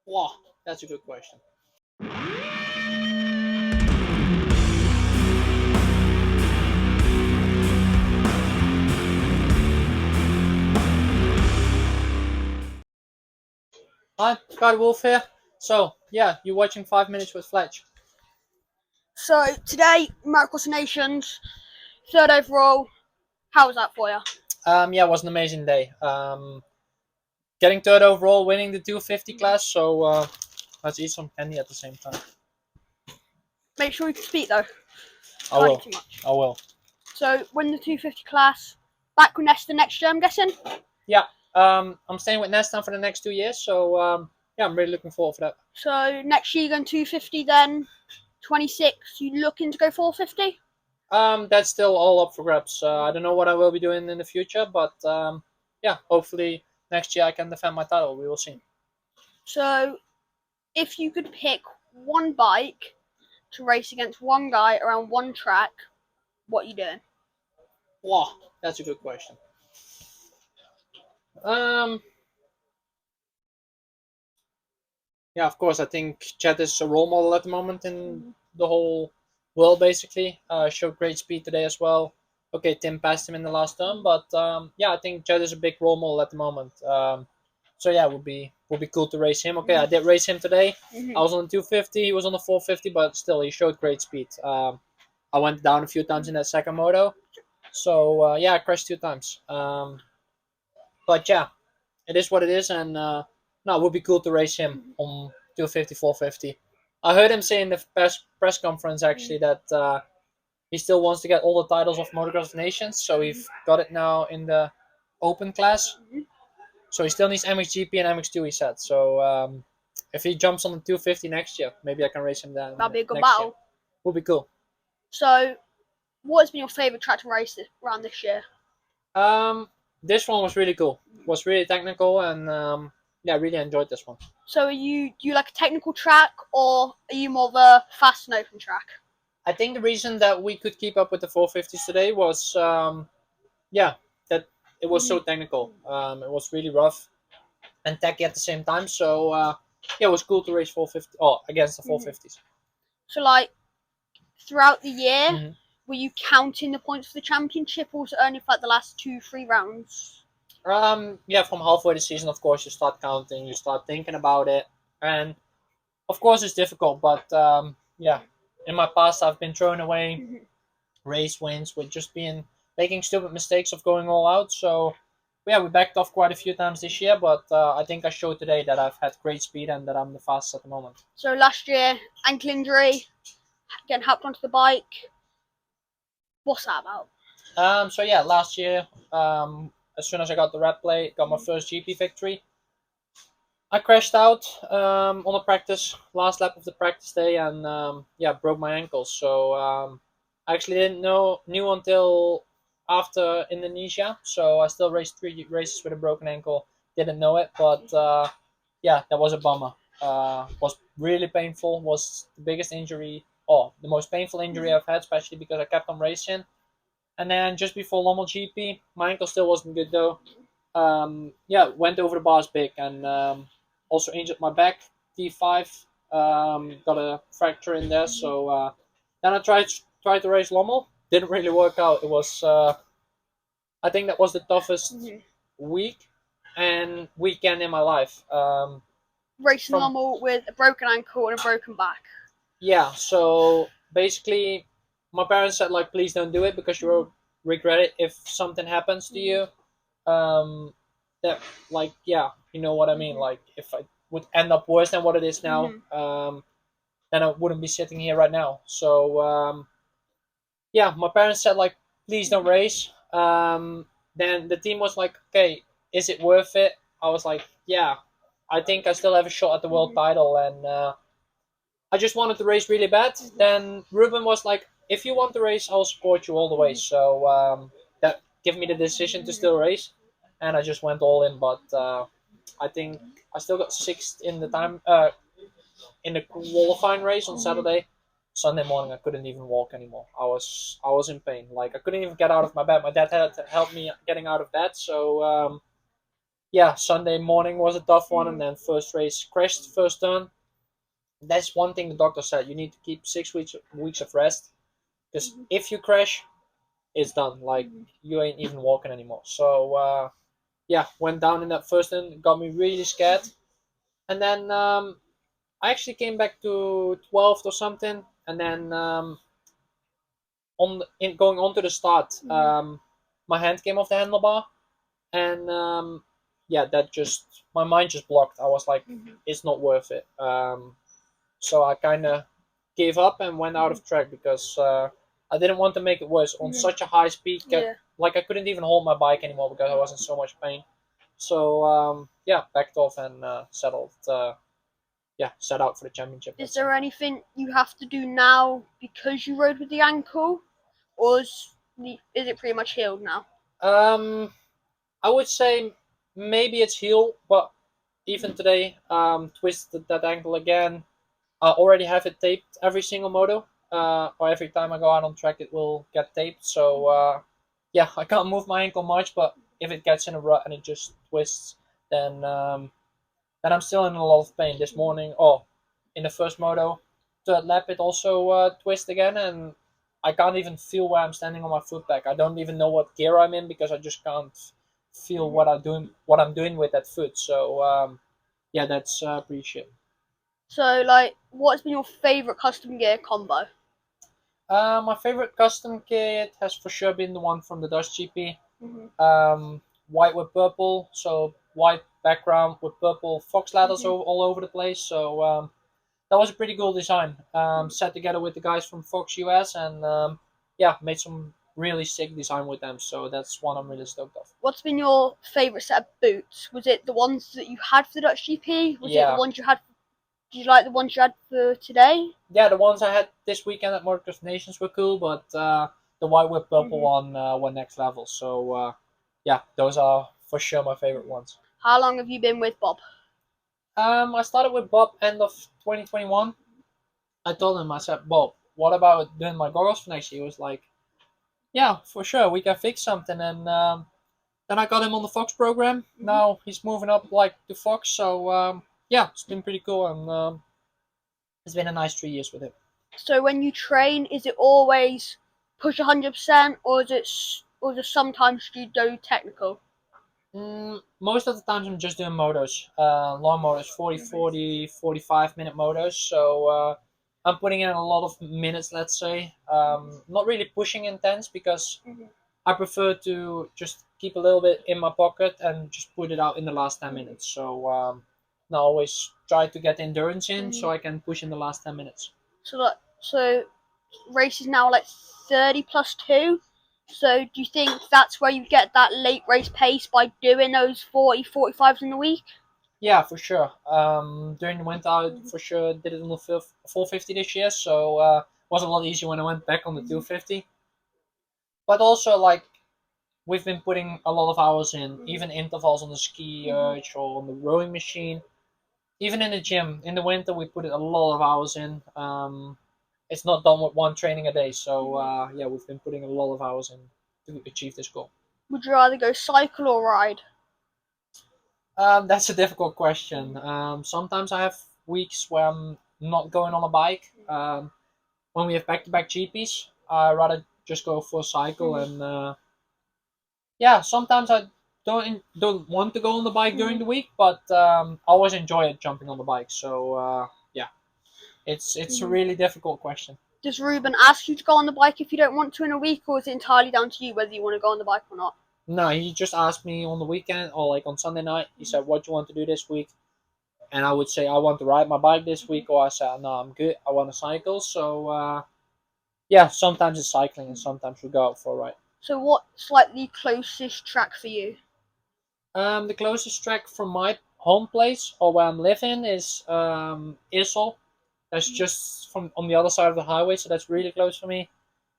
Wow, that's a good question. Hi, Scott Wolf here. So, yeah, you're watching 5 Minutes with Fletch. So today, Motocross Nations, third overall. How was that for you? Yeah, it was an amazing day. Getting third overall, winning the 250 class. So, let's eat some candy at the same time. Make sure you can speak though. I Can't eat will. too much. I will. So win the 250 class. Back with Nestaan next year, I'm guessing. Yeah. I'm staying with Nestaan for the next 2 years. So, yeah, I'm really looking forward for that. So next year you're going 250, then 26. You looking to go 450? That's still all up for grabs. I don't know what I will be doing in the future, but yeah, hopefully next year I can defend my title. We will see. So if you could pick one bike to race against one guy around one track, what are you doing? Wow, that's a good question. Um, yeah, of course, I think Jett is a role model at the moment in the whole world, basically. Showed great speed today as well. Okay, Tim passed him in the last turn, but yeah, I think Jett is a big role model at the moment. So yeah, would be cool to race him. Okay, I did race him today. I was on the 250, he was on the 450, but still, he showed great speed. I went down a few times in that second moto, so yeah, I crashed 2 times. But yeah, it is what it is, and no, it would be cool to race him on 250, 450. I heard him say in the press conference actually that he still wants to get all the titles of Motocross of Nations, so he's got it now in the open class. So he still needs MXGP and MX2, he said. So if he jumps on the 250 next year, maybe I can race him then That'll be a good next year. battle. Would be cool. So what has been your favourite track to race around this year? Um, this one was really cool. Was really technical, and yeah, I really enjoyed this one. So do you like a technical track or are you more of a fast and open track? I think the reason that we could keep up with the 450s today was, yeah, that it was so technical. It was really rough and tacky at the same time. So yeah, it was cool to race 450. Oh, against the 450s. So like throughout the year, Mhm. were you counting the points for the championship or was it only for like the last 2-3 rounds? Yeah, from halfway the season, of course, you start counting, you start thinking about it, and of course it's difficult. But yeah, in my past I've been thrown away race wins with just being making stupid mistakes of going all out. So yeah, we backed off quite a few times this year, but I think I showed today that I've had great speed and that I'm the fastest at the moment. So last year, ankle injury, getting helped onto the bike. What's that about? So yeah, last year, as soon as I got the red plate, got my first GP victory. I crashed out on the practice last lap of the practice day, and yeah, broke my ankle. So I actually didn't knew until after Indonesia. So I still raced 3 races with a broken ankle. Didn't know it, but yeah, that was a bummer. Was really painful. Was the biggest injury, or the most painful injury I've had, especially because I kept on racing. And then just before Lommel GP, my ankle still wasn't good though. Yeah, went over the bars big, and also injured my back, T5. Got a fracture in there. So then I tried to race Lommel. Didn't really work out. It was I think that was the toughest week and weekend in my life. Racing From normal with a broken ankle and a broken back. Yeah, so basically, my parents said like, please don't do it because you will regret it if something happens to you. Um, that like yeah, you know what I mean. Like if I would end up worse than what it is now, then I wouldn't be sitting here right now. So yeah, my parents said like, please don't race. Then the team was like, okay, is it worth it? I was like, yeah, I think I still have a shot at the world title, and I just wanted to race really bad. Then Ruben was like, if you want to race, I'll support you all the way. So that gave me the decision to still race, and I just went all in. But I think I still got sixth in the time in the qualifying race on Saturday. Sunday morning, I couldn't even walk anymore. I was in pain. Like I couldn't even get out of my bed. My dad had to help me getting out of bed. So yeah, Sunday morning was a tough one, and then first race crashed first turn. That's one thing the doctor said. You need to keep 6 weeks of rest, because if you crash, it's done. Like, you ain't even walking anymore. So yeah, went down in that first turn, got me really scared, and then I actually came back to 12th or something, and then going on to the start, my hand came off the handlebar, and yeah, that just my mind just blocked. I was like, it's not worth it. So I kind of gave up and went out of track, because I didn't want to make it worse on such a high speed. Yeah. Like, I couldn't even hold my bike anymore because I was in so much pain. So yeah, backed off and settled. Yeah, set out for the championship. Is there anything you have to do now because you rode with the ankle, or is it pretty much healed now? I would say maybe it's healed, but even today, twisted that ankle again. I already have it taped every single moto. Or every time I go out on track, it will get taped. So yeah, I can't move my ankle much, but if it gets in a rut and it just twists, then I'm still in a lot of pain. This morning, in the first moto, third lap, it also twisted again, and I can't even feel where I'm standing on my foot peg. I don't even know what gear I'm in, because I just can't feel what I'm doing with that foot. So yeah, that's pretty shit. So, like, what's been your favorite custom gear combo? My favorite custom kit has for sure been the one from the Dutch GP. Mhm. White with purple, so white background with purple fox ladders all over the place. So that was a pretty cool design. Set together with the guys from Fox US, and yeah, made some really sick design with them. So that's one I'm really stoked off. What's been your favorite set of boots? Was it the ones that you had for the Dutch GP? Was it the Yeah, ones you had? Did you like the ones you had for today? yeah, the ones I had this weekend at Motocross Nations were cool, but the white with purple one were next level. So yeah, those are for sure my favorite ones. How long have you been with Bob? I started with Bob end of 2021. I told him, I said, Bob, what about doing my goggles for next year? He was like, yeah, for sure, we can fix something. And then I got him on the Fox program. Now he's moving up like to Fox. So yeah, it's been pretty cool, and it's been a nice 3 years with him. So when you train, is it always push 100%, or or just sometimes you do technical? Most of the times I'm just doing motos, long motos, 40, 40, 45 minute motos. So I'm putting in a lot of minutes, let's say. Not really pushing intense, because I prefer to just keep a little bit in my pocket and just put it out in the last 10 minutes. So I always try to get endurance in so I can push in the last 10 minutes. So race is now like 30 plus 2. So do you think that's where you get that late race pace, by doing those 40, 45s in the week? Yeah, for sure. During the winter, I for sure did it on the 450 this year, so it was a lot easier when I went back on the 250. But also, like, we've been putting a lot of hours in, even intervals on the ski urge or on the rowing machine. Even in the gym, in the winter, we put a lot of hours in. It's not done with one training a day, so yeah, we've been putting a lot of hours in to achieve this goal. Would you rather go cycle or ride? That's a difficult question. Sometimes I have weeks where I'm not going on a bike. When we have back-to-back GPs, I rather just go for a cycle, and yeah, sometimes I don't want to go on the bike during the week, but I always enjoy it jumping on the bike. So yeah, it's a really difficult question. Does Ruben ask you to go on the bike if you don't want to in a week, or is it entirely down to you whether you want to go on the bike or not? No, he just asked me on the weekend or like on Sunday night. He said, "What do you want to do this week?" And I would say, "I want to ride my bike this week," or I said, "No, I'm good. I want to cycle." So yeah, sometimes it's cycling, and sometimes we go out for a ride. So what's like the closest track for you? The closest track from my home place or where I'm living is Issel. That's just from on the other side of the highway, so that's really close for me.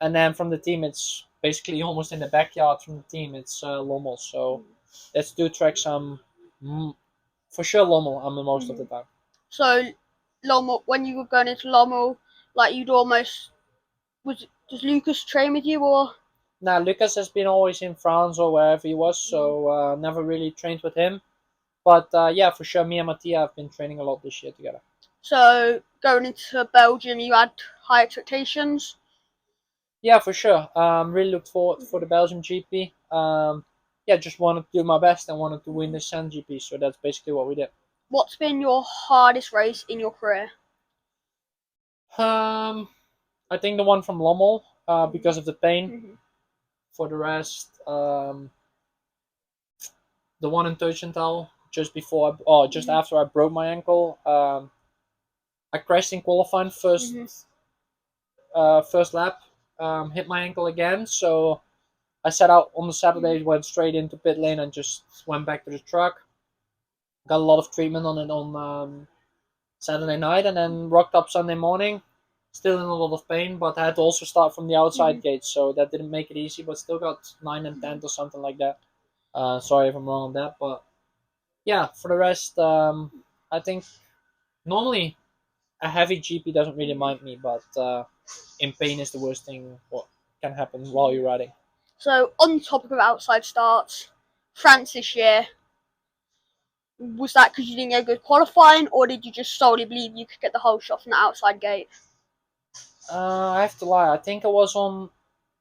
And then from the team, it's basically almost in the backyard from the team. It's Lommel. So that's two tracks. Mm, for sure Lommel. I'm the most of the time. So Lommel, when you were going into Lommel, like you'd almost does Lucas train with you, or? Now Lucas has been always in France or wherever he was, so never really trained with him. But yeah, for sure, me and Mattia have been training a lot this year together. So going into Belgium, you had high expectations. Yeah, for sure. Really looked forward for the Belgium GP. Yeah, just wanted to do my best and wanted to win the Sand GP. So that's basically what we did. What's been your hardest race in your career? I think the one from Lommel, because of the pain. Mm-hmm. For the rest, the one in Teuchenthal just after I broke my ankle. I crashed in qualifying first lap. Hit my ankle again, so I set out on the Saturday, went straight into pit lane, and just went back to the truck. Got a lot of treatment on it on Saturday night, and then rocked up Sunday morning. Still in a lot of pain, but I had to also start from the outside gate, so that didn't make it easy. But still got 9 and 10 or something like that. Sorry if I'm wrong on that, but yeah. For the rest, I think normally a heavy GP doesn't really mind me, but in pain is the worst thing what can happen while you're riding. So on the topic of outside starts, France this year, was that because you didn't get good qualifying, or did you just solely believe you could get the whole shot from the outside gate? I have to lie. I think I was on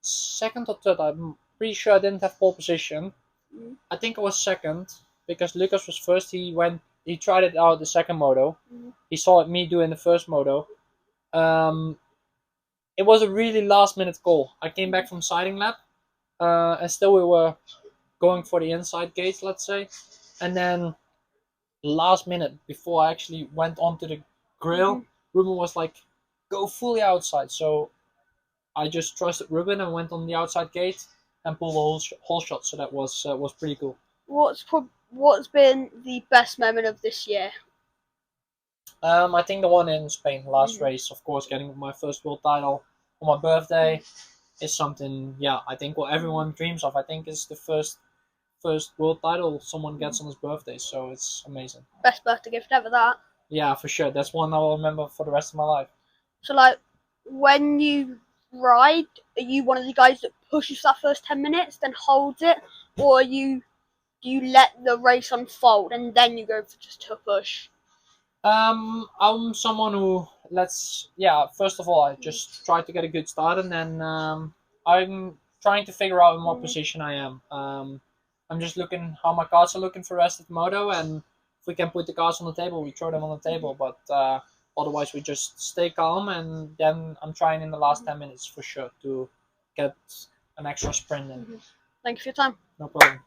second or third. I'm pretty sure I didn't have pole position. I think I was second because Lucas was first. He tried it out the second moto. He saw me doing the first moto. It was a really last minute call. I came back from siding lap, and still we were going for the inside gates, let's say. And then last minute before I actually went onto the grill, Ruben was like, "Go fully outside." So I just trusted Ruben and went on the outside gate and pulled the whole shot. So that was pretty cool. What's been the best moment of this year? I think the one in Spain, last race, of course, getting my first world title on my birthday is something. Yeah, I think what everyone dreams of. I think it's the first world title someone gets on his birthday. So it's amazing. Best birthday gift ever, that. Yeah, for sure. That's one I will remember for the rest of my life. So, like, when you ride, are you one of the guys that pushes that first 10 minutes, then holds it, or do you let the race unfold and then you go for just a push? I'm someone who first of all, I just try to get a good start, and then I'm trying to figure out in what position I am. I'm just looking how my cards are looking for the rest of the moto, and if we can put the cards on the table, we throw them on the table. But otherwise, we just stay calm, and then I'm trying in the last 10 minutes for sure to get an extra sprint in. Thank you for your time. No problem.